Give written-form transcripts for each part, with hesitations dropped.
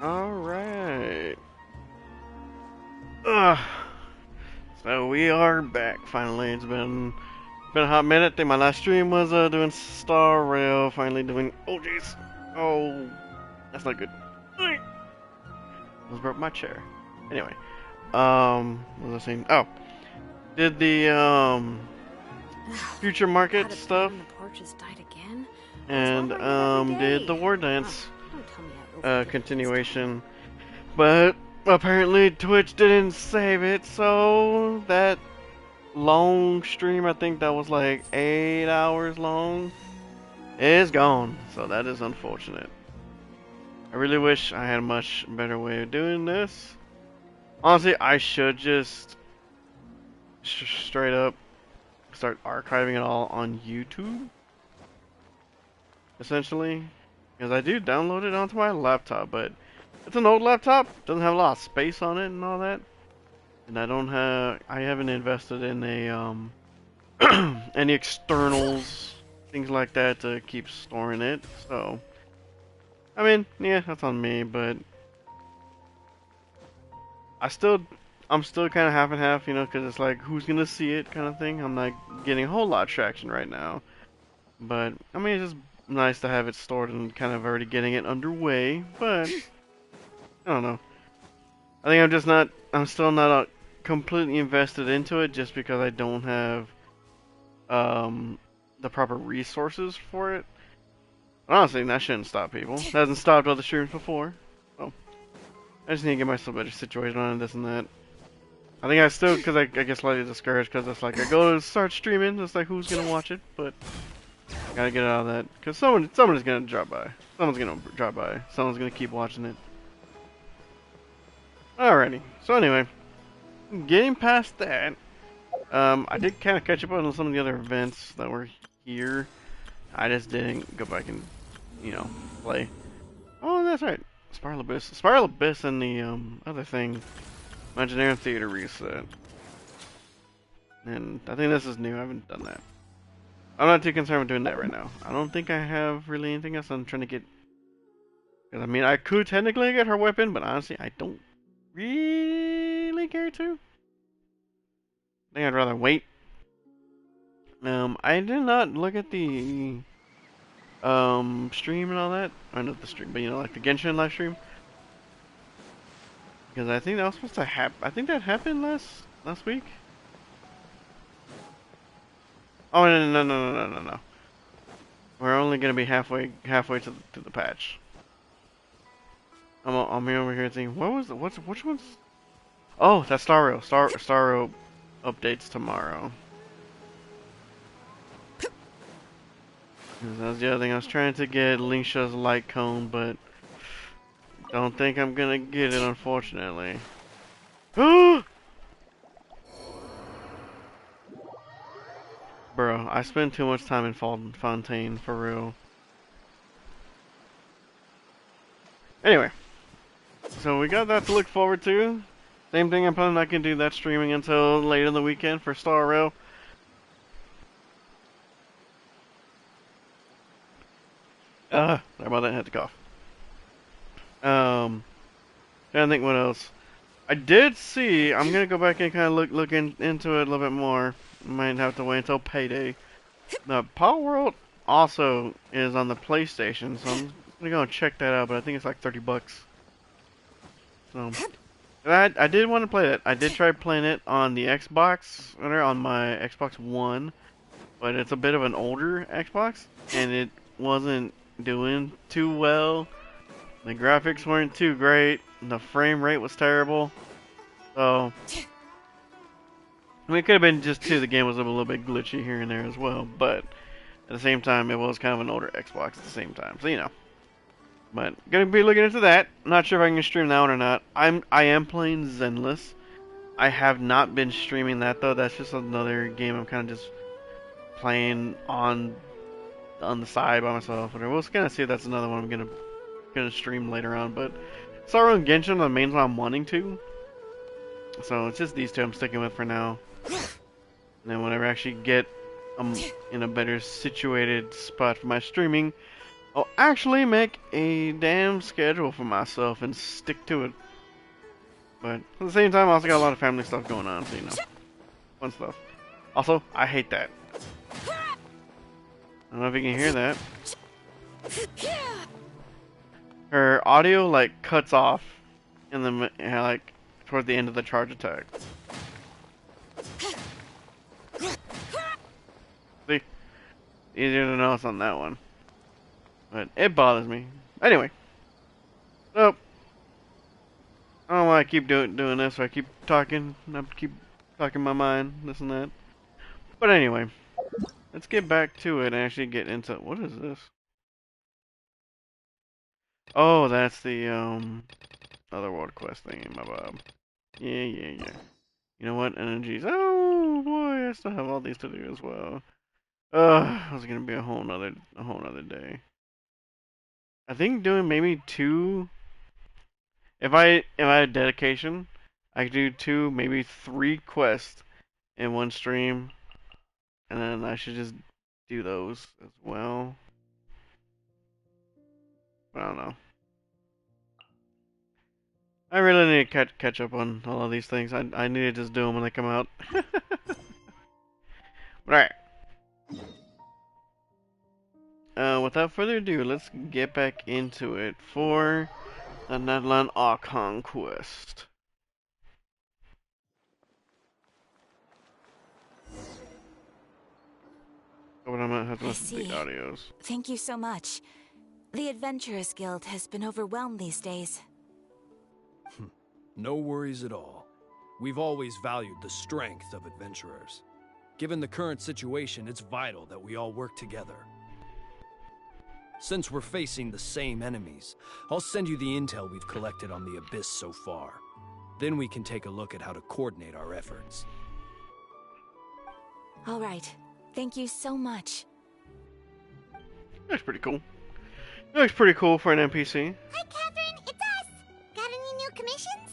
Alright. Ugh. So we are back finally. It's been a hot minute. I think my last stream was doing Star Rail, finally doing oh jeez. Oh, that's not good. I almost broke my chair. Anyway, what was I saying? Oh, did the future market stuff The porch has died again. and did the war dance Don't tell me I overdo continuation. But apparently Twitch didn't save it, so that long stream, I think that was like 8 hours long, is gone. So that is unfortunate. I really wish I had a much better way of doing this. Honestly, I should just straight up start archiving it all on YouTube, essentially. Because I do download it onto my laptop, but it's an old laptop, doesn't have a lot of space on it and all that. And I haven't invested in a, any externals, things like that to keep storing it, so. I mean, yeah, that's on me, but I'm still kind of half and half, you know, because it's like, who's gonna see it kind of thing. I'm not getting a whole lot of traction right now, but I mean, it's just nice to have it stored and kind of already getting it underway, but I don't know. I think I'm still not completely invested into it just because I don't have the proper resources for it. Honestly, that shouldn't stop people. It hasn't stopped other streams before. So I just need to get myself a better situation on this and that. I think I still, because I get slightly discouraged because it's like I go to start streaming, it's like who's gonna watch it, but gotta get out of that because someone is gonna drop by. Someone's gonna drop by. Someone's gonna keep watching it. Alrighty. So anyway, getting past that, I did kind of catch up on some of the other events that were here. I just didn't go back and, you know, play. Oh, that's right. Spiral Abyss and the other thing, Imaginary Theater reset. And I think this is new. I haven't done that. I'm not too concerned with doing that right now. I don't think I have really anything else I'm trying to get. Because, I mean, I could technically get her weapon, but honestly, I don't really care to. I think I'd rather wait. I did not look at the stream and all that. Or not the stream, but you know, like the Genshin live stream. Because I think that was supposed to happen. I think that happened last week. Oh no. We're only gonna be halfway to the patch. I'm over here thinking, which one's? Oh, that's Star Rail updates tomorrow. That's the other thing. I was trying to get Lingsha's light cone, but don't think I'm gonna get it, unfortunately. Bro, I spend too much time in Fontaine, for real. Anyway, so we got that to look forward to. Same thing, I'm probably not gonna do that streaming until later in the weekend for Star Rail. Sorry about that, I had to cough. Trying to think what else. I did see, I'm gonna go back and kind of look into it a little bit more. Might have to wait until payday. The Power World also is on the PlayStation, so I'm gonna go and check that out, but I think it's like 30 bucks. So, I did want to play that. I did try playing it on the Xbox, or on my Xbox One, but it's a bit of an older Xbox, and it wasn't doing too well. The graphics weren't too great, and the frame rate was terrible. So, I mean, it could have been just too, the game was a little bit glitchy here and there as well, but at the same time, it was kind of an older Xbox at the same time, so you know. But gonna be looking into that. Not sure if I can stream that one or not. I am playing Zenless. I have not been streaming that though. That's just another game I'm kind of just playing on the side by myself. Whatever. We'll kind of see if that's another one I'm gonna stream later on. But Sorrow and Genshin are the main one I'm wanting to. So it's just these two I'm sticking with for now. And then whenever I actually get in a better situated spot for my streaming, I'll actually make a damn schedule for myself and stick to it. But at the same time, I also got a lot of family stuff going on, so you know, fun stuff. Also, I hate that. I don't know if you can hear that. Her audio like cuts off in the like toward the end of the charge attack. See, easier to notice on that one, but it bothers me. Anyway, so I don't know why I keep doing this. I keep talking. I keep talking my mind, this and that. But anyway, let's get back to it and actually get into what is this? Oh, that's the other world quest thing, my bob. Yeah. You know what? Energies. Oh boy, I still have all these to do as well. It's gonna be a whole nother day. I think doing maybe two. If I had dedication, I could do two, maybe three quests in one stream, and then I should just do those as well. I don't know. I really need to catch up on all of these things. I need to just do them when they come out. Alright. Without further ado, let's get back into it for the Natlan Archon quest. Oh, but I'm gonna have to I listen to the see. audios. Thank you so much. The Adventurers Guild has been overwhelmed these days. No worries at all. We've always valued the strength of adventurers. Given the current situation, it's vital that we all work together. Since we're facing the same enemies, I'll send you the intel we've collected on the Abyss so far. Then we can take a look at how to coordinate our efforts. All right. Thank you so much. Looks pretty cool. It looks pretty cool for an NPC. Hi, Catherine. It's us. Got any new commissions?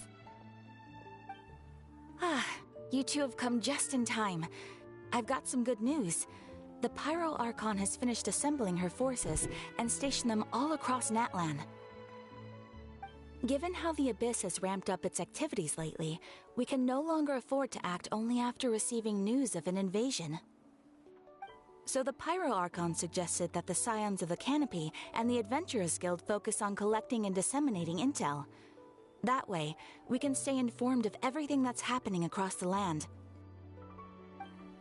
Ah, you two have come just in time. I've got some good news. The Pyro Archon has finished assembling her forces and stationed them all across Natlan. Given how the Abyss has ramped up its activities lately, we can no longer afford to act only after receiving news of an invasion. So the Pyro Archon suggested that the Scions of the Canopy and the Adventurers Guild focus on collecting and disseminating intel. That way, we can stay informed of everything that's happening across the land.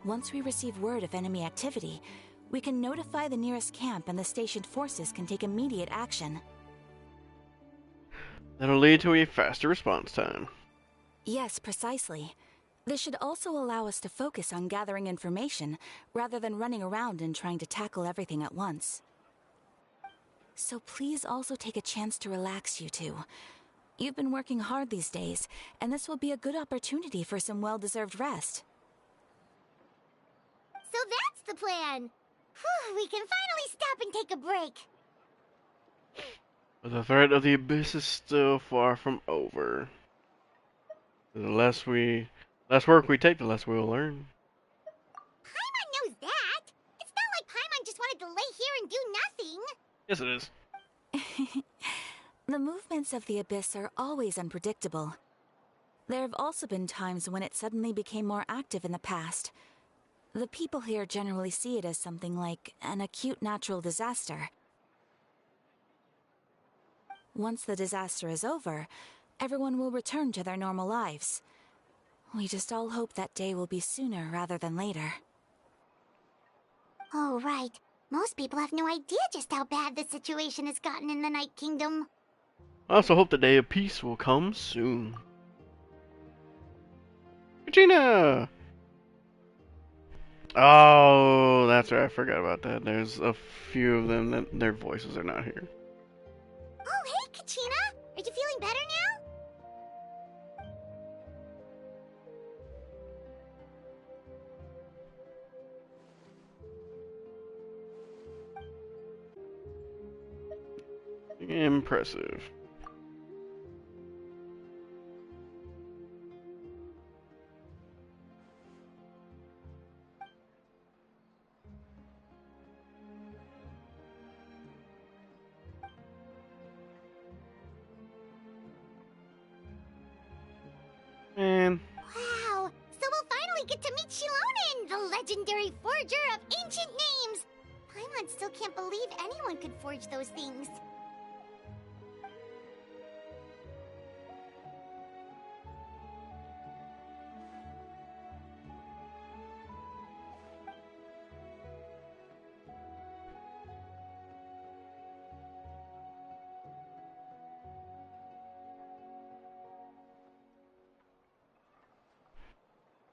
Once we receive word of enemy activity, we can notify the nearest camp and the stationed forces can take immediate action. That'll lead to a faster response time. Yes, precisely. This should also allow us to focus on gathering information, rather than running around and trying to tackle everything at once. So please also take a chance to relax, you two. You've been working hard these days, and this will be a good opportunity for some well-deserved rest. So that's the plan. Whew, we can finally stop and take a break. But the threat of the Abyss is still far from over. The less work we take, the less we'll learn. Paimon knows that. It's not like Paimon just wanted to lay here and do nothing. Yes, it is. The movements of the Abyss are always unpredictable. There have also been times when it suddenly became more active in the past. The people here generally see it as something like an acute natural disaster. Once the disaster is over, everyone will return to their normal lives. We just all hope that day will be sooner rather than later. Oh, right. Most people have no idea just how bad the situation has gotten in the Night Kingdom. I also hope the day of peace will come soon. Regina! Oh, that's right. I forgot about that. There's a few of them that their voices are not here. Oh, hey, Kachina! Are you feeling better Impressive. legendary forger of ancient names! Paimon still can't believe anyone could forge those things.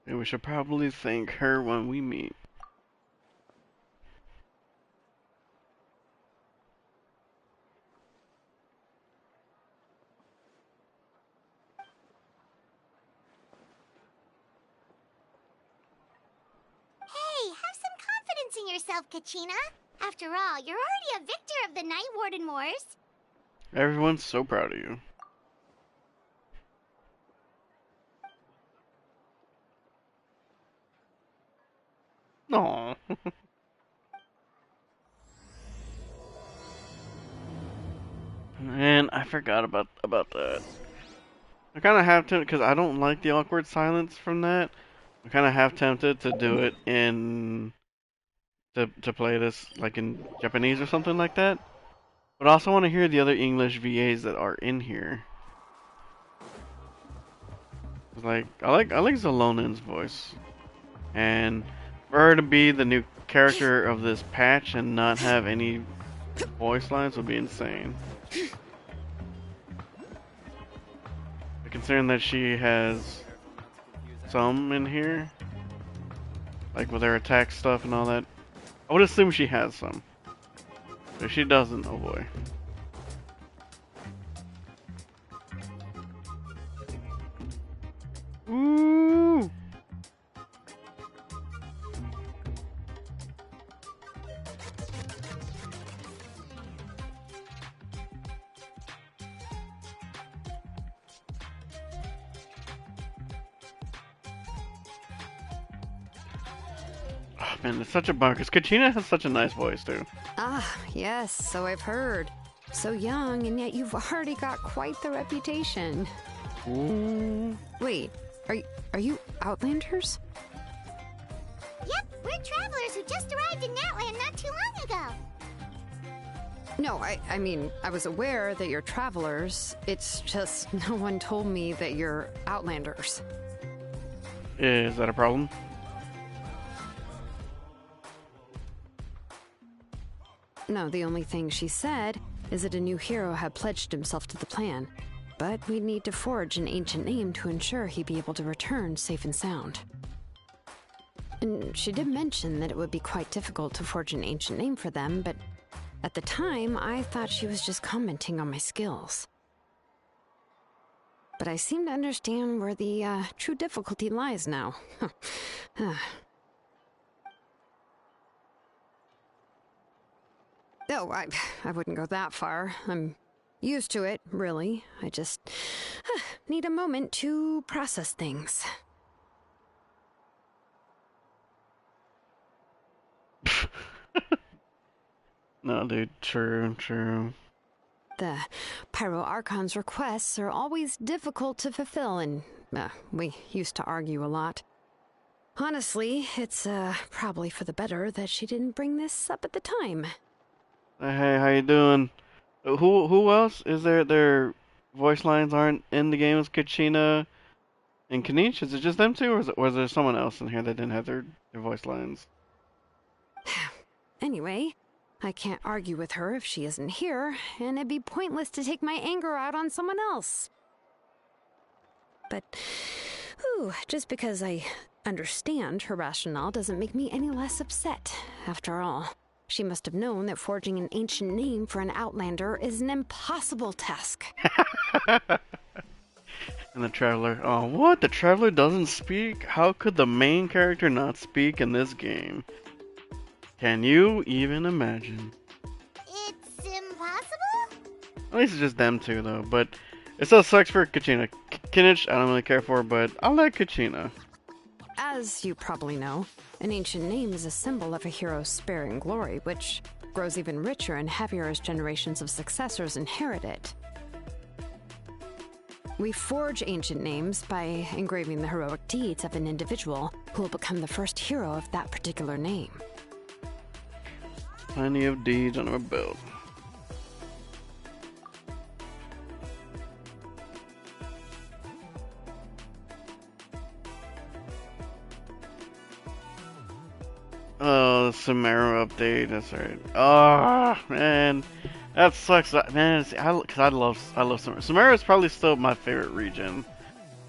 And we should probably thank her when we meet. Hey, have some confidence in yourself, Kachina. After all, you're already a victor of the Night Warden Wars. Everyone's so proud of you. Aww. Man, I forgot about that. I kind of have to, because I don't like the awkward silence from that. I'm kind of half tempted to do it in to play this like in Japanese or something like that. But I also want to hear the other English VAs that are in here. Like I like Zelonin's voice, and for her to be the new character of this patch and not have any voice lines would be insane. But considering that she has some in here, like with her attack stuff and all that, I would assume she has some. If she doesn't, oh boy. Ooh! Oh man, it's such a bummer, because Kachina has such a nice voice too. Ah, yes, so I've heard. So young, and yet you've already got quite the reputation. Ooh. Wait, are you Outlanders? Yep, we're travelers who just arrived in Natlan not too long ago. No, I mean, I was aware that you're travelers. It's just no one told me that you're Outlanders. Is that a problem? No, the only thing she said is that a new hero had pledged himself to the plan. But we'd need to forge an ancient name to ensure he'd be able to return safe and sound. And she did mention that it would be quite difficult to forge an ancient name for them, but at the time, I thought she was just commenting on my skills. But I seem to understand where the true difficulty lies now. No, I wouldn't go that far. I'm used to it, really. I just need a moment to process things. No, dude, true. The Pyro Archon's requests are always difficult to fulfill, and we used to argue a lot. Honestly, it's probably for the better that she didn't bring this up at the time. Hey, how you doing? Who else is there? Their voice lines aren't in the game as Kachina and Kanish? Is it just them two, or was there someone else in here that didn't have their voice lines? Anyway, I can't argue with her if she isn't here, and it'd be pointless to take my anger out on someone else. But, just because I understand her rationale doesn't make me any less upset. After all, she must have known that forging an ancient name for an Outlander is an impossible task. And the Traveler. Oh, what? The Traveler doesn't speak? How could the main character not speak in this game? Can you even imagine? It's impossible? At least it's just them two, though. But it still sucks for Kachina. Kinich, I don't really care for, but I like Kachina. As you probably know, an ancient name is a symbol of a hero's sparing glory, which grows even richer and heavier as generations of successors inherit it. We forge ancient names by engraving the heroic deeds of an individual who will become the first hero of that particular name. Plenty of deeds on our belt. Oh, the Samara update. That's right. Oh man, that sucks. Man, because I love Samara. Samara is probably still my favorite region.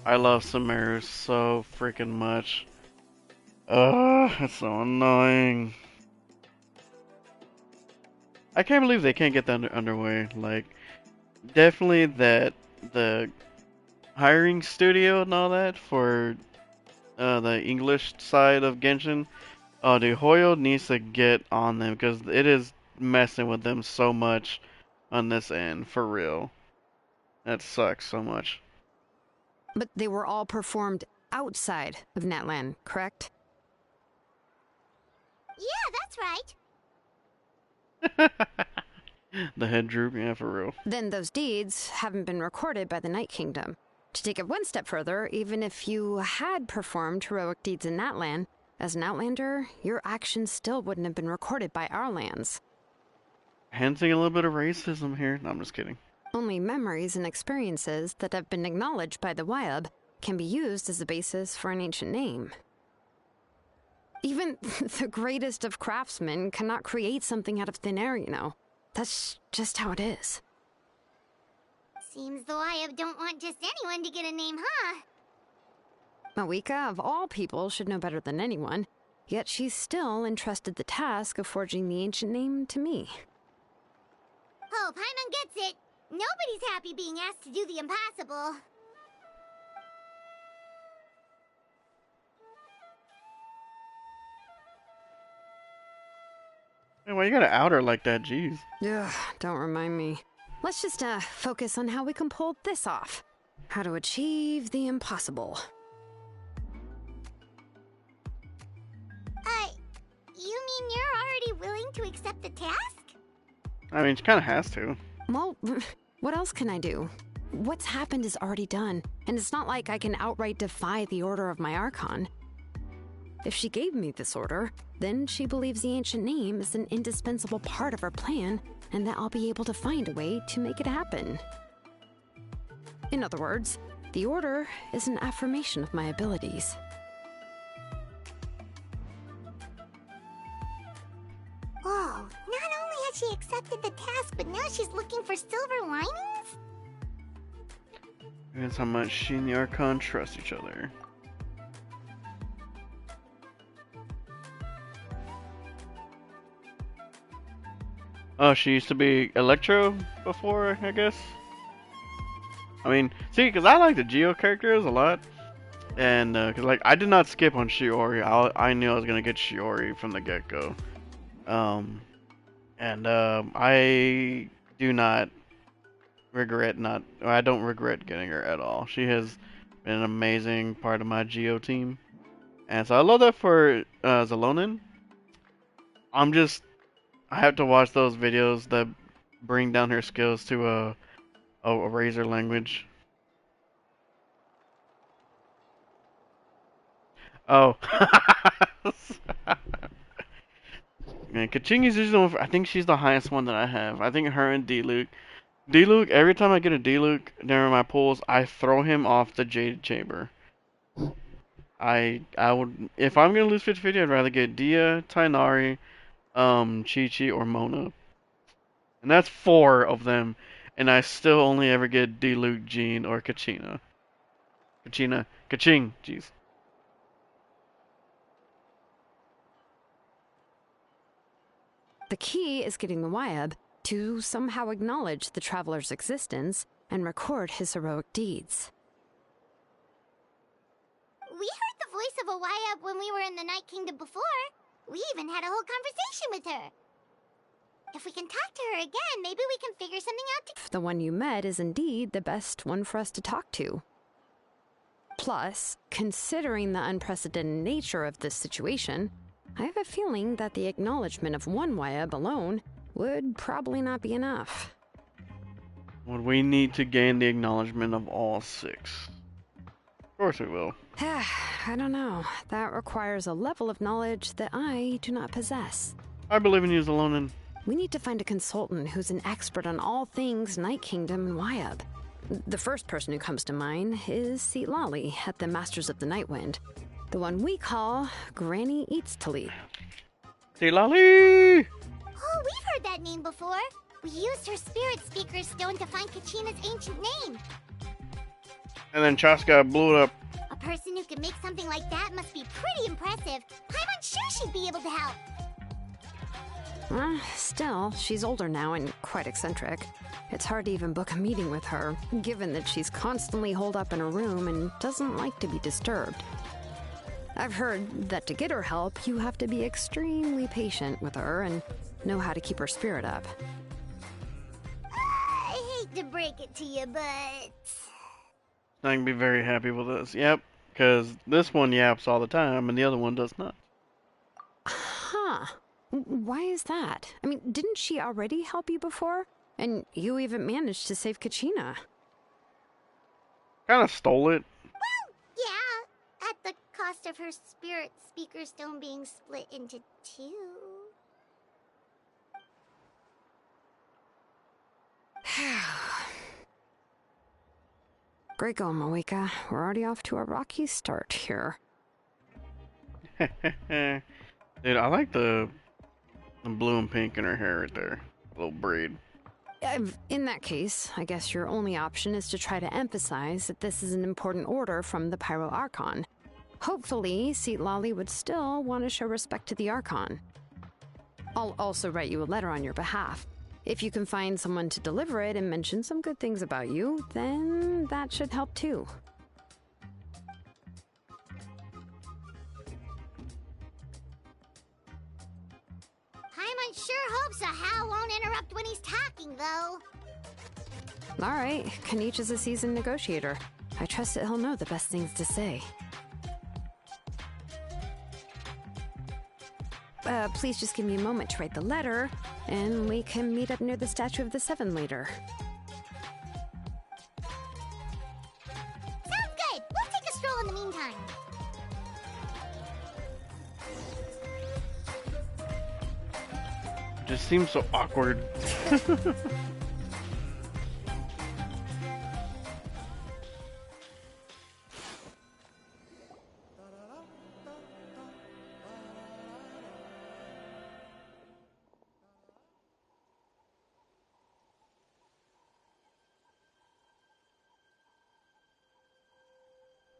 I love Samara so freaking much. It's so annoying. I can't believe they can't get that underway. Like, definitely that the hiring studio and all that for the English side of Genshin. Oh, dude, Hoyo needs to get on them because it is messing with them so much on this end, for real. That sucks so much. But they were all performed outside of Natlan, correct? Yeah, that's right. The head droop, yeah, for real. Then those deeds haven't been recorded by the Night Kingdom. To take it one step further, even if you had performed heroic deeds in Natlan, as an Outlander, your actions still wouldn't have been recorded by our lands. Hinting a little bit of racism here. No, I'm just kidding. Only memories and experiences that have been acknowledged by the Wyab can be used as a basis for an ancient name. Even the greatest of craftsmen cannot create something out of thin air, you know. That's just how it is. Seems the Wyab don't want just anyone to get a name, huh? Mawika, of all people, should know better than anyone, yet she's still entrusted the task of forging the ancient name to me. Oh, Paimon gets it. Nobody's happy being asked to do the impossible. Hey, why you gotta out her like that? Jeez. Ugh, don't remind me. Let's just focus on how we can pull this off. How to achieve the impossible. You mean you're already willing to accept the task? I mean, she kind of has to. Well, what else can I do? What's happened is already done, and it's not like I can outright defy the order of my Archon. If she gave me this order, then she believes the ancient name is an indispensable part of her plan, and that I'll be able to find a way to make it happen. In other words, the order is an affirmation of my abilities. Whoa, not only has she accepted the task, but now she's looking for silver linings? That's how much she and the Archon trust each other. Oh, she used to be Electro before, I guess? I mean, see, because I like the Geo characters a lot. And, because, like, I did not skip on Shiori. I knew I was going to get Shiori from the get-go. I do not regret I don't regret getting her at all. She has been an amazing part of my Geo team. And so I love that for Zalonin. I have to watch those videos that bring down her skills to a Razor language. Oh. Man, Kaching is usually I think she's the highest one that I have. I think her and D-Luke. D-Luke, every time I get a D-Luke during my pulls, I throw him off the Jade Chamber. I would, if I'm gonna lose 50-50, I'd rather get Dia, Tainari, Chi-Chi, or Mona. And that's 4 of them, and I still only ever get D-Luke, Jean, or Kachina. Kaching, jeez. The key is getting the Wyab to somehow acknowledge the traveler's existence and record his heroic deeds. We heard the voice of a Wyab when we were in the Night Kingdom before. We even had a whole conversation with her. If we can talk to her again, maybe we can figure something out If the one you met is indeed the best one for us to talk to. Plus, considering the unprecedented nature of this situation, I have a feeling that the acknowledgement of one Wyab alone would probably not be enough. Would we need to gain the acknowledgement of all 6? Of course we will. I don't know. That requires a level of knowledge that I do not possess. I believe in you, Zalonin. We need to find a consultant who's an expert on all things Night Kingdom and Wyab. The first person who comes to mind is Lali at the Masters of the Nightwind. The one we call Granny Eats Talit. Lali! Oh, we've heard that name before. We used her spirit speaker stone to find Kachina's ancient name. And then Chaska blew it up. A person who can make something like that must be pretty impressive. I'm unsure she'd be able to help. Still, she's older now and quite eccentric. It's hard to even book a meeting with her, given that she's constantly holed up in a room and doesn't like to be disturbed. I've heard that to get her help, you have to be extremely patient with her and know how to keep her spirit up. I hate to break it to you, but... I can be very happy with this. Yep, because this one yaps all the time and the other one does not. Huh. Why is that? I mean, didn't she already help you before? And you even managed to save Kachina. Kind of stole it. Well, yeah, at the cost of her spirit speaker stone being split into 2. Great going, Moeka. We're already off to a rocky start here. Dude, I like the blue and pink in her hair right there. Little braid. In that case, I guess your only option is to try to emphasize that this is an important order from the Pyro Archon. Hopefully, Lali would still want to show respect to the Archon. I'll also write you a letter on your behalf. If you can find someone to deliver it and mention some good things about you, then that should help too. Paimon sure hopes a Hal won't interrupt when he's talking, though. Alright, Kanich is a seasoned negotiator. I trust that he'll know the best things to say. Please just give me a moment to write the letter, and we can meet up near the Statue of the Seven later. Sounds good. We'll take a stroll in the meantime. It just seems so awkward.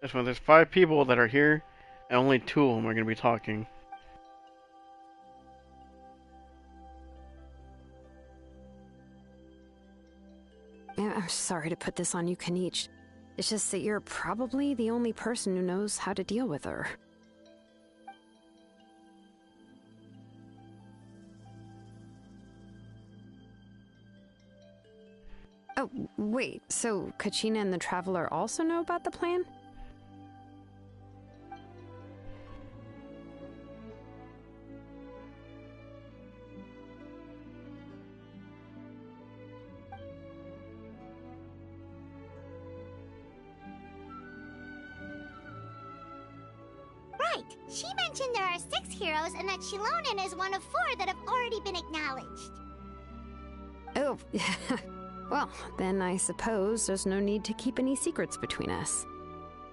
This one, there's 5 people that are here, and only 2 of them are going to be talking. I'm sorry to put this on you, Kanich. It's just that you're probably the only person who knows how to deal with her. Oh, wait, so Kachina and the Traveler also know about the plan? Right. She mentioned there are 6 heroes and that Shilonen is one of 4 that have already been acknowledged. Oh, well, then I suppose there's no need to keep any secrets between us.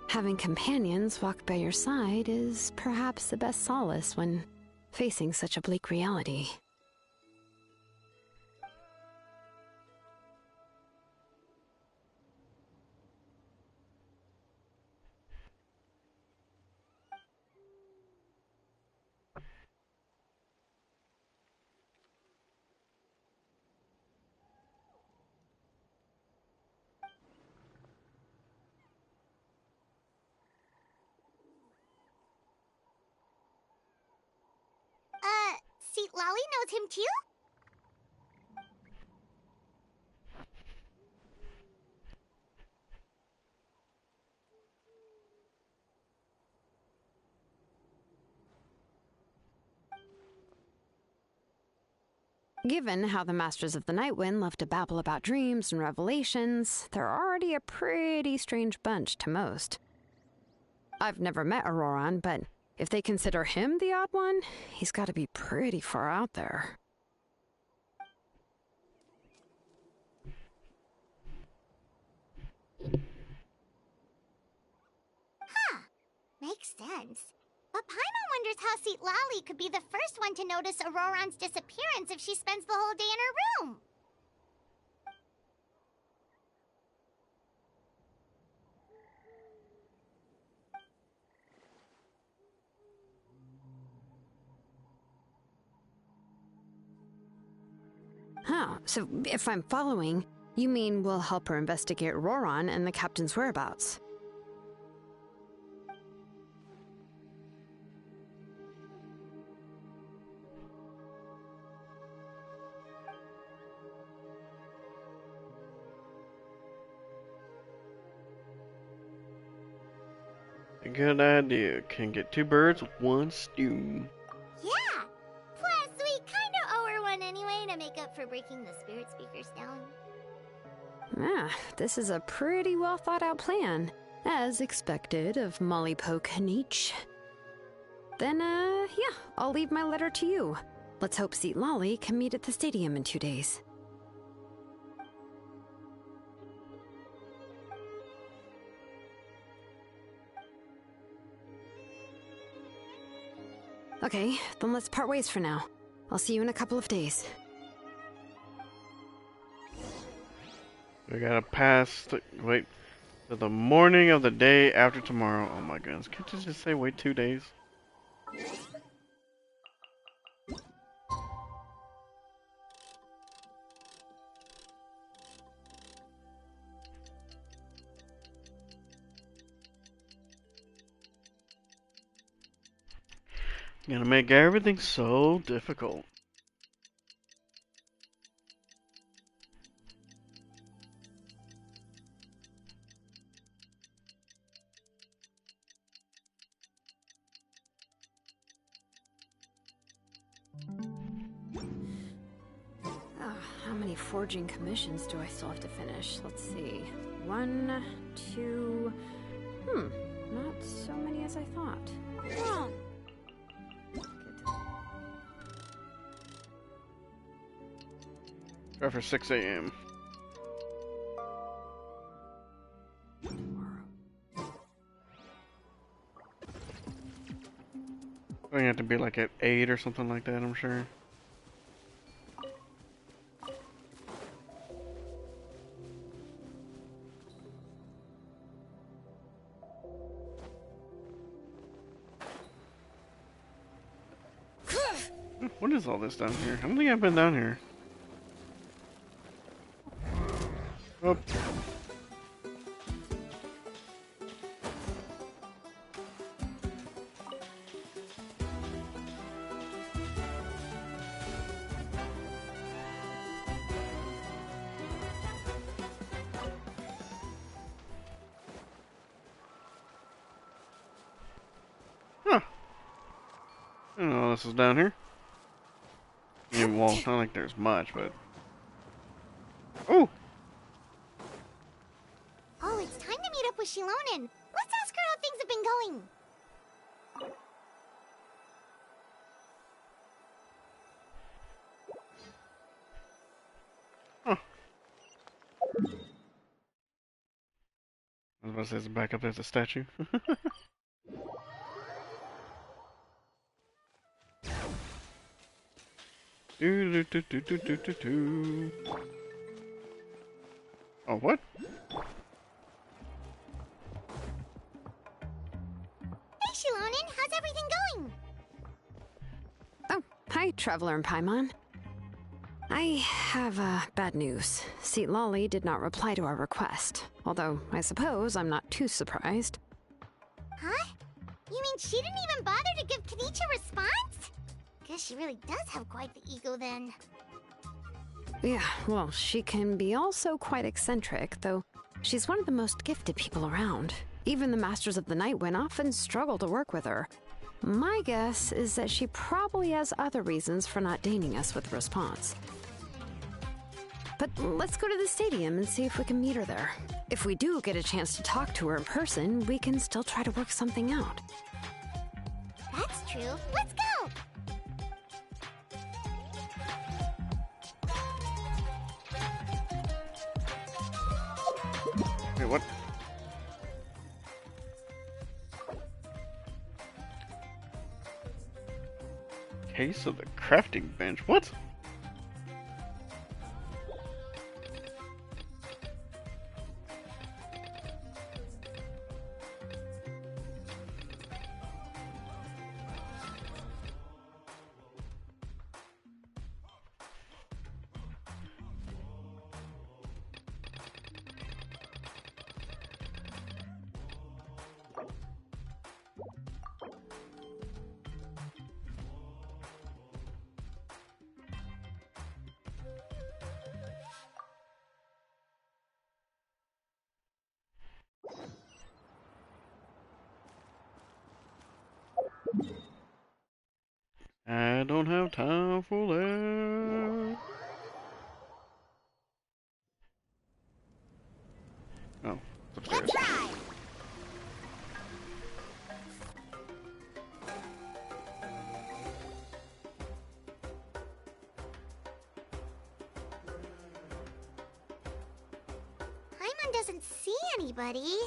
Having companions walk by your side is perhaps the best solace when facing such a bleak reality. See, Lolly knows him too? Given how the Masters of the Night Wind love to babble about dreams and revelations, they're already a pretty strange bunch to most. I've never met Auroran, but if they consider him the odd one, he's got to be pretty far out there. Huh. Makes sense. But Paimon wonders how Lali could be the first one to notice Auroran's disappearance if she spends the whole day in her room. Oh, so if I'm following, you mean we'll help her investigate Auroran and the captain's whereabouts? A good idea. Can get two birds with one stone. Yeah! Plus, we kinda owe her one anyway to make up for breaking the spirit speakers down. Ah, this is a pretty well thought out plan, as expected of Molly Poke Nietzsche. Then, yeah, I'll leave my letter to you. Let's hope Lali can meet at the stadium in 2 days. Okay, then let's part ways for now. I'll see you in a couple of days. We gotta wait for the morning of the day after tomorrow. Oh my goodness, can't you just say wait 2 days? Gonna make everything so difficult. How many forging commissions do I still have to finish? Let's see. 1, 2... not so many as I thought. Wrong. Try for 6 a.m. It's going to have to be like at 8 or something like that, I'm sure. What is all this down here? I don't think I've been down here. Oh. Huh. I don't know this is down here. I mean, well, it's not like there's much, but... Oh! Oh, it's time to meet up with Shilonen. Let's ask her how things have been going. Huh. I was about to say, it's back up there's a statue. Do, do, do, do, do, do, do. Oh, what? Hey, Shilonen, how's everything going? Oh, hi, Traveler and Paimon. I have, bad news. Lali did not reply to our request, although I suppose I'm not too surprised. Huh? You mean she didn't even bother to give Kenichi a response? Guess she really does have quite the ego then. Yeah, well, she can be also quite eccentric, though she's one of the most gifted people around. Even the Masters of the Night Wind often struggle to work with her. My guess is that she probably has other reasons for not deigning us with a response. But let's go to the stadium and see if we can meet her there. If we do get a chance to talk to her in person, we can still try to work something out. That's true. Let's go! Wait, what? Case of the crafting bench. What? I don't have time for that. Oh, it's upstairs. Let's ride! Paimon doesn't see anybody.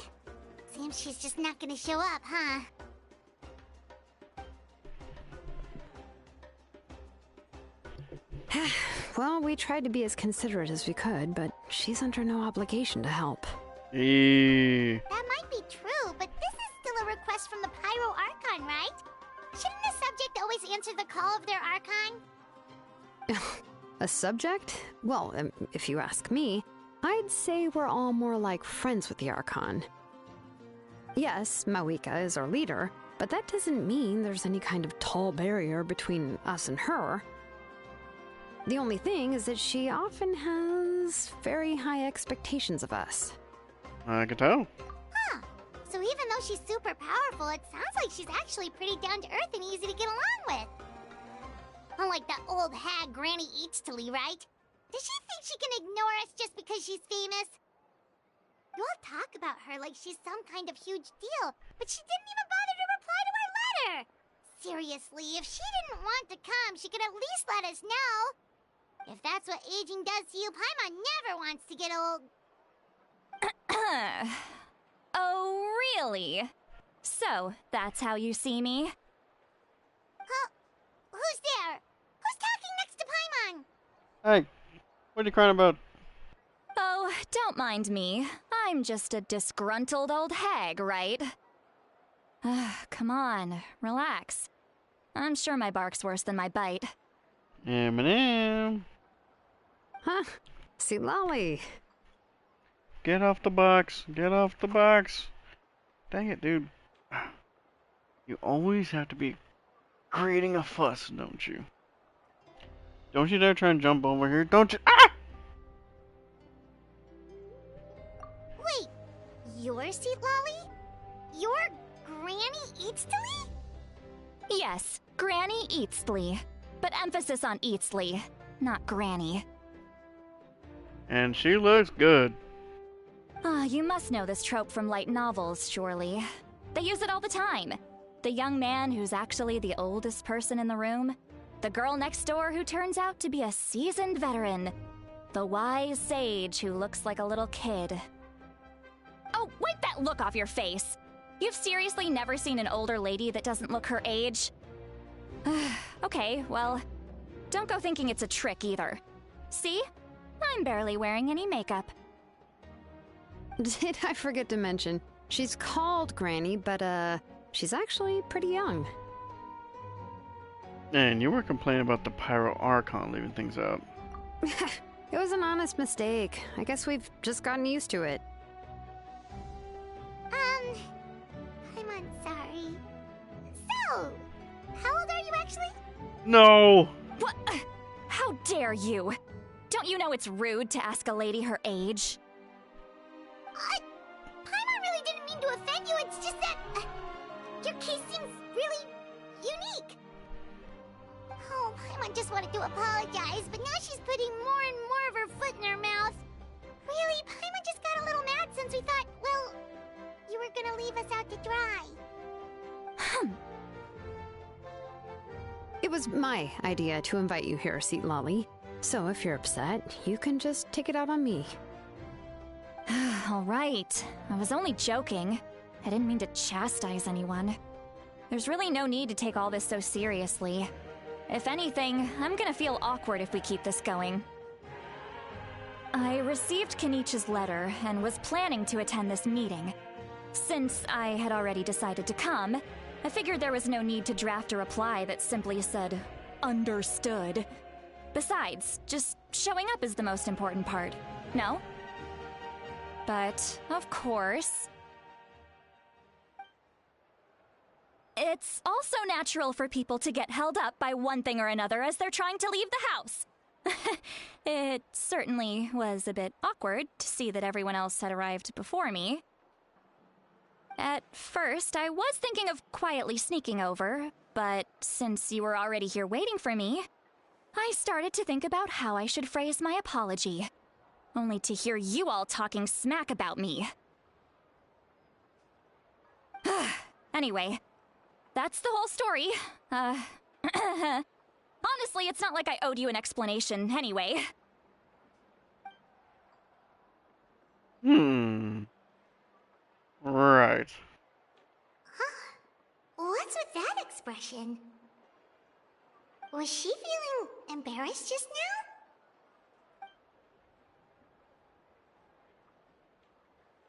Seems she's just not gonna show up, huh? Well, we tried to be as considerate as we could, but she's under no obligation to help. Eee. That might be true, but this is still a request from the Pyro Archon, right? Shouldn't a subject always answer the call of their Archon? A subject? Well, if you ask me, I'd say we're all more like friends with the Archon. Yes, Mawika is our leader, but that doesn't mean there's any kind of tall barrier between us and her. The only thing is that she often has very high expectations of us. I can tell. Huh. So even though she's super powerful, it sounds like she's actually pretty down to earth and easy to get along with. Unlike that old hag Granny Eatstily, right? Does she think she can ignore us just because she's famous? You all talk about her like she's some kind of huge deal, but she didn't even bother to reply to our letter! Seriously, if she didn't want to come, she could at least let us know. If that's what aging does to you, Paimon never wants to get old. Oh, really? So, that's how you see me? Huh? Who's there? Who's talking next to Paimon? Hey, what are you crying about? Oh, don't mind me. I'm just a disgruntled old hag, right? Come on, relax. I'm sure my bark's worse than my bite. Eminem. Huh? See, Lolly. Get off the box. Get off the box. Dang it, dude. You always have to be creating a fuss, don't you? Don't you dare try and jump over here. Don't you? Ah! Wait, you're Seat Lolly? You're Granny Eatstily? Yes, Granny Eatsley. But emphasis on Eatsley, not Granny. And she looks good. You must know this trope from light novels, surely. They use it all the time. The young man who's actually the oldest person in the room. The girl next door who turns out to be a seasoned veteran. The wise sage who looks like a little kid. Oh, wipe that look off your face! You've seriously never seen an older lady that doesn't look her age? Okay, well, don't go thinking it's a trick either. See? I'm barely wearing any makeup. Did I forget to mention, she's called Granny, but she's actually pretty young. And you were complaining about the Pyro Archon leaving things out. It was an honest mistake. I guess we've just gotten used to it. I'm sorry. So, how old are you actually? No! What? How dare you? Don't you know it's rude to ask a lady her age? Paimon really didn't mean to offend you, it's just that... your case seems really Paimon just wanted to apologize, but now she's putting more and more of her foot in her mouth. Really, Paimon just got a little mad since we thought, well, you were gonna leave us out to dry. It was my idea to invite you here, Seat Lolly. So if you're upset, you can just take it out on me. All right. I was only joking. I didn't mean to chastise anyone. There's really no need to take all this so seriously. If anything, I'm gonna feel awkward if we keep this going. I received Kenichi's letter and was planning to attend this meeting. Since I had already decided to come, I figured there was no need to draft a reply that simply said, "Understood." Besides, just showing up is the most important part, no? But, of course, it's also natural for people to get held up by one thing or another as they're trying to leave the house. It certainly was a bit awkward to see that everyone else had arrived before me. At first, I was thinking of quietly sneaking over, but since you were already here waiting for me, I started to think about how I should phrase my apology. Only to hear you all talking smack about me. Anyway, that's the whole story. Honestly, it's not like I owed you an explanation anyway. Right. What's with that expression? Was she feeling embarrassed just now?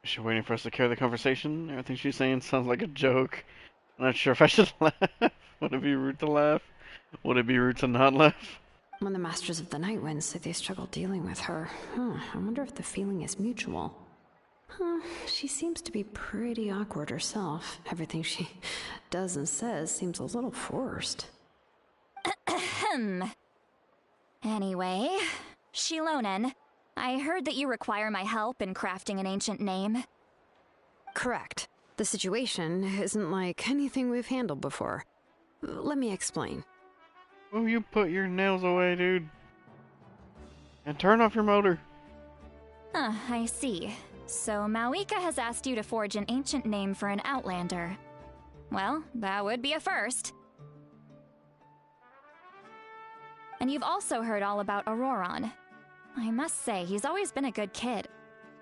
Is she waiting for us to carry the conversation? Everything she's saying sounds like a joke. I'm not sure if I should laugh. Would it be rude to laugh? Would it be rude to not laugh? When the Masters of the Night Wind say they struggle dealing with her, I wonder if the feeling is mutual. She seems to be pretty awkward herself. Everything she does and says seems a little forced. Anyway, Shilonen, I heard that you require my help in crafting an ancient name. Correct. The situation isn't like anything we've handled before. Let me explain. Oh, you put your nails away, dude. And turn off your motor. I see. So Mauika has asked you to forge an ancient name for an Outlander. Well, that would be a first. And you've also heard all about Auroron. I must say, he's always been a good kid.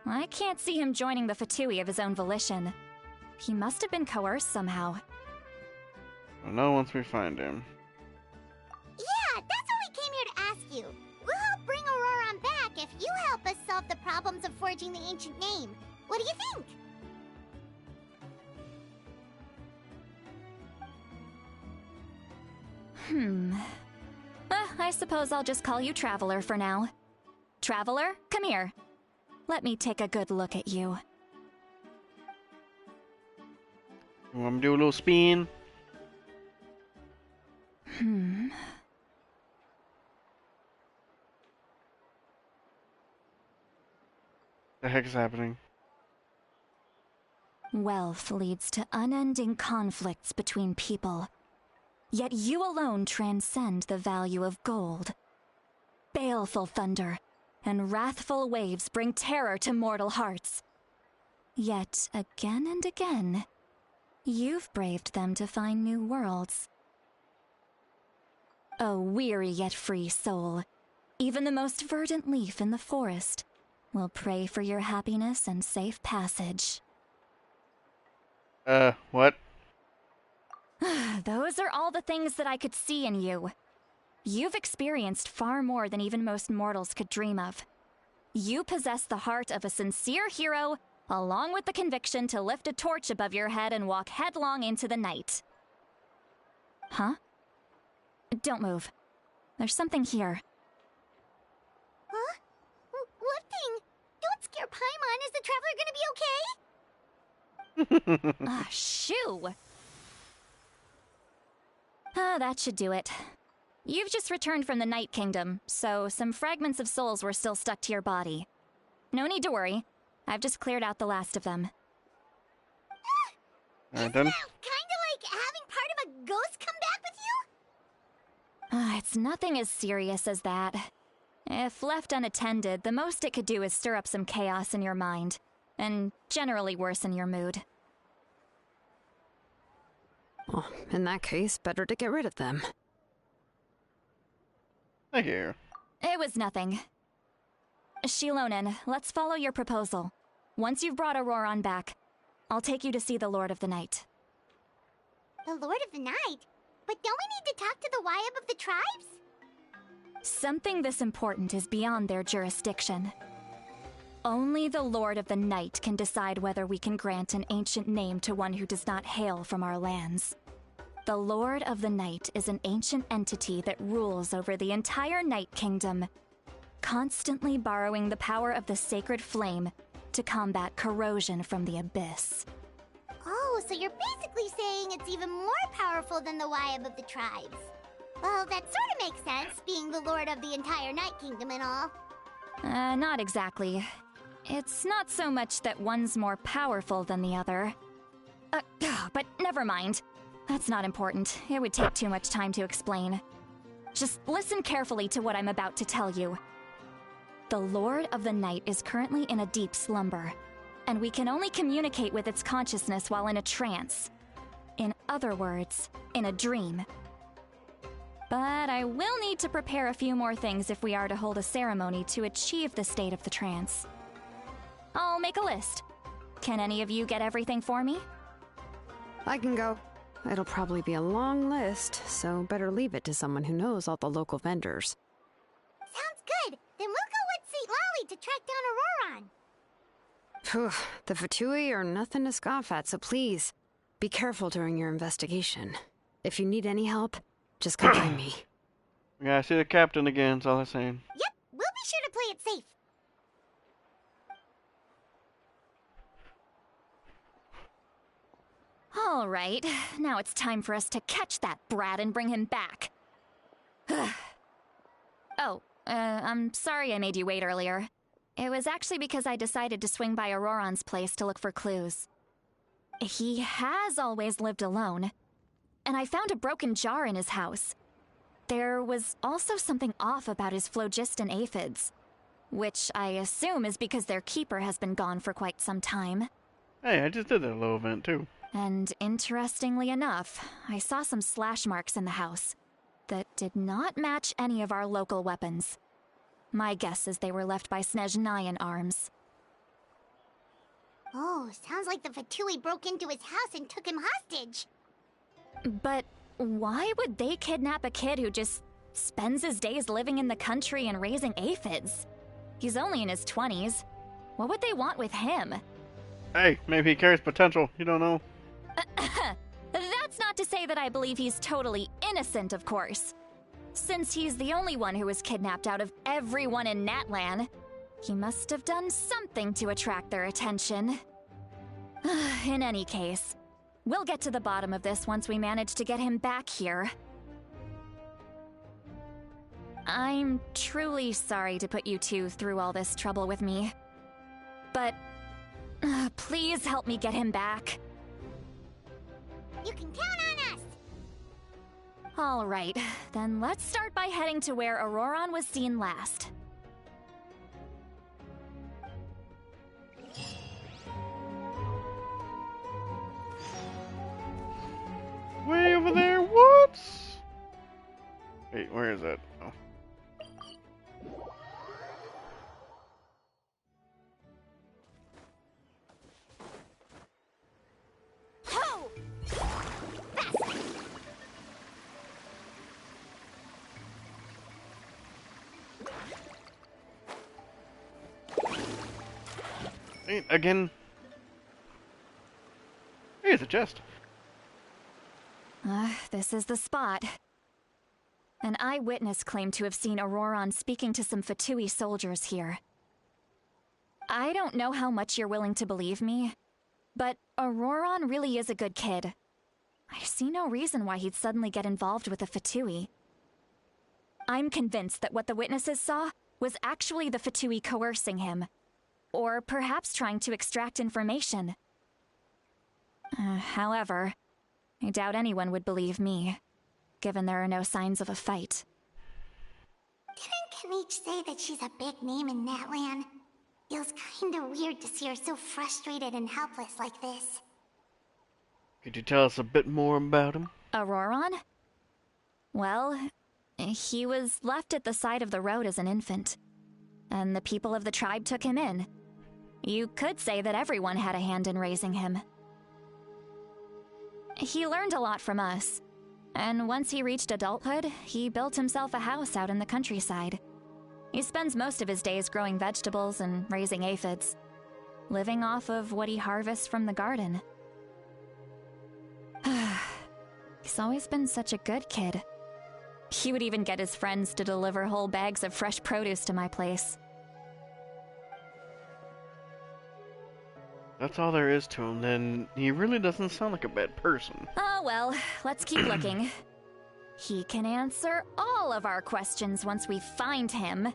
I can't see him joining the Fatui of his own volition. He must have been coerced somehow. We'll know once we find him. Yeah, that's what we came here to ask you. We'll help bring Auroron back if you help us solve the problems of forging the ancient name. What do you think? I suppose I'll just call you Traveler for now. Traveler, come here. Let me take a good look at you. You want me to do a little spin? The heck is happening? Wealth leads to unending conflicts between people. Yet you alone transcend the value of gold. Baleful thunder and wrathful waves bring terror to mortal hearts. Yet again and again, you've braved them to find new worlds. O weary yet free soul, even the most verdant leaf in the forest will pray for your happiness and safe passage. What? Those are all the things that I could see in you. You've experienced far more than even most mortals could dream of. You possess the heart of a sincere hero, along with the conviction to lift a torch above your head and walk headlong into the night. Huh? Don't move. There's something here. Huh? What thing? Don't scare Paimon. Is the Traveler gonna be okay? Shoo! That should do it. You've just returned from the Night Kingdom, so some fragments of souls were still stuck to your body. No need to worry. I've just cleared out the last of them. Alright Isn't then. that kinda like having part of a ghost come back with you? It's nothing as serious as that. If left unattended, the most it could do is stir up some chaos in your mind, and generally worsen your mood. Well, in that case, better to get rid of them. Thank you. It was nothing. Shilonen, let's follow your proposal. Once you've brought Auroron back, I'll take you to see the Lord of the Night. The Lord of the Night? But don't we need to talk to the Wyab of the tribes? Something this important is beyond their jurisdiction. Only the Lord of the Night can decide whether we can grant an ancient name to one who does not hail from our lands. The Lord of the Night is an ancient entity that rules over the entire Night Kingdom, constantly borrowing the power of the sacred flame to combat corrosion from the abyss. Oh, so you're basically saying it's even more powerful than the Wyab of the tribes. Well, that sort of makes sense, being the lord of the entire Night Kingdom and all. Not exactly. It's not so much that one's more powerful than the other. But never mind. That's not important. It would take too much time to explain. Just listen carefully to what I'm about to tell you. The Lord of the Night is currently in a deep slumber, and we can only communicate with its consciousness while in a trance. In other words, in a dream. But I will need to prepare a few more things if we are to hold a ceremony to achieve the state of the trance. I'll make a list. Can any of you get everything for me? I can go. It'll probably be a long list, so better leave it to someone who knows all the local vendors. Sounds good. Then we'll go with St. Lolly to track down Auroron. Phew, the Fatui are nothing to scoff at, so please, be careful during your investigation. If you need any help, just come find me. Yeah, I see the captain again, that's all I'm saying. Yep, we'll be sure to play it safe. All right, now it's time for us to catch that brat and bring him back. I'm sorry I made you wait earlier. It was actually because I decided to swing by Auroron's place to look for clues. He has always lived alone, and I found a broken jar in his house. There was also something off about his phlogiston aphids, which I assume is because their keeper has been gone for quite some time. Hey, I just did that little event too. And interestingly enough, I saw some slash marks in the house that did not match any of our local weapons. My guess is they were left by Snezhnayan arms. Oh, sounds like the Fatui broke into his house and took him hostage. But why would they kidnap a kid who just spends his days living in the country and raising aphids? He's only in his 20s. What would they want with him? Hey, maybe he carries potential. You don't know. That's not to say that I believe he's totally innocent, of course. Since he's the only one who was kidnapped out of everyone in Natlan, he must have done something to attract their attention. In any case, we'll get to the bottom of this once we manage to get him back here. I'm truly sorry to put you two through all this trouble with me. But please help me get him back. You can count on us! All right, then let's start by heading to where Auroron was seen last. Way over there, what? Wait, where is that? Oh. Ho! Fast! Wait, again. Here's a chest. This is the spot. An eyewitness claimed to have seen Auroron speaking to some Fatui soldiers here. I don't know how much you're willing to believe me, but Auroron really is a good kid. I see no reason why he'd suddenly get involved with the Fatui. I'm convinced that what the witnesses saw was actually the Fatui coercing him, or perhaps trying to extract information. However, I doubt anyone would believe me. given there are no signs of a fight. Didn't Kanich say that she's a big name in Natlan? Feels kinda weird to see her so frustrated and helpless like this. Could you tell us a bit more about him? Auroron? Well, he was left at the side of the road as an infant, and the people of the tribe took him in. You could say that everyone had a hand in raising him. He learned a lot from us, and once he reached adulthood, he built himself a house out in the countryside. He spends most of his days growing vegetables and raising aphids, living off of what he harvests from the garden. He's always been such a good kid. He would even get his friends to deliver whole bags of fresh produce to my place. That's all there is to him, then he really doesn't sound like a bad person. Oh well, let's keep looking. He can answer all of our questions once we find him.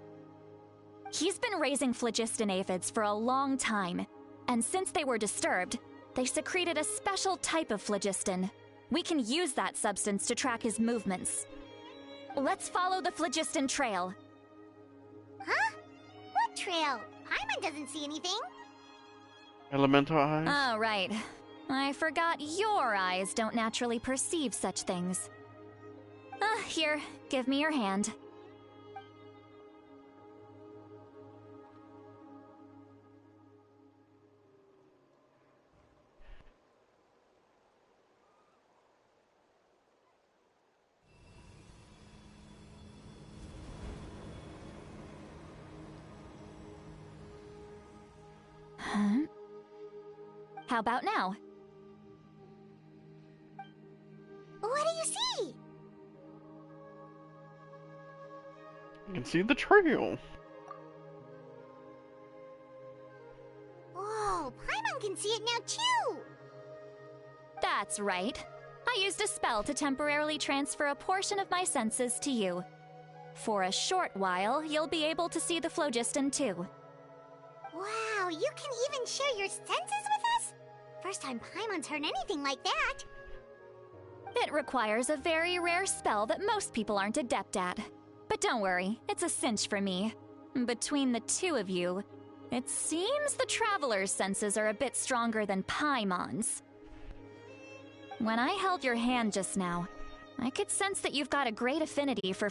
He's been raising phlogiston aphids for a long time, and since they were disturbed, they secreted a special type of phlogiston. We can use that substance to track his movements. Let's follow the phlogiston trail. Huh? What trail? Paimon doesn't see anything. Elemental eyes? Oh, right. I forgot your eyes don't naturally perceive such things. Here, give me your hand. Huh? How about now? What do you see? You can see the trail. Whoa, Paimon can see it now too! That's right. I used a spell to temporarily transfer a portion of my senses to you. For a short while, you'll be able to see the phlogiston too. Wow, you can even share your senses with us? First time Paimon's heard anything like that. It requires a very rare spell that most people aren't adept at. But don't worry, it's a cinch for me. Between the two of you, it seems the Traveler's senses are a bit stronger than Paimon's. When I held your hand just now, I could sense that you've got a great affinity for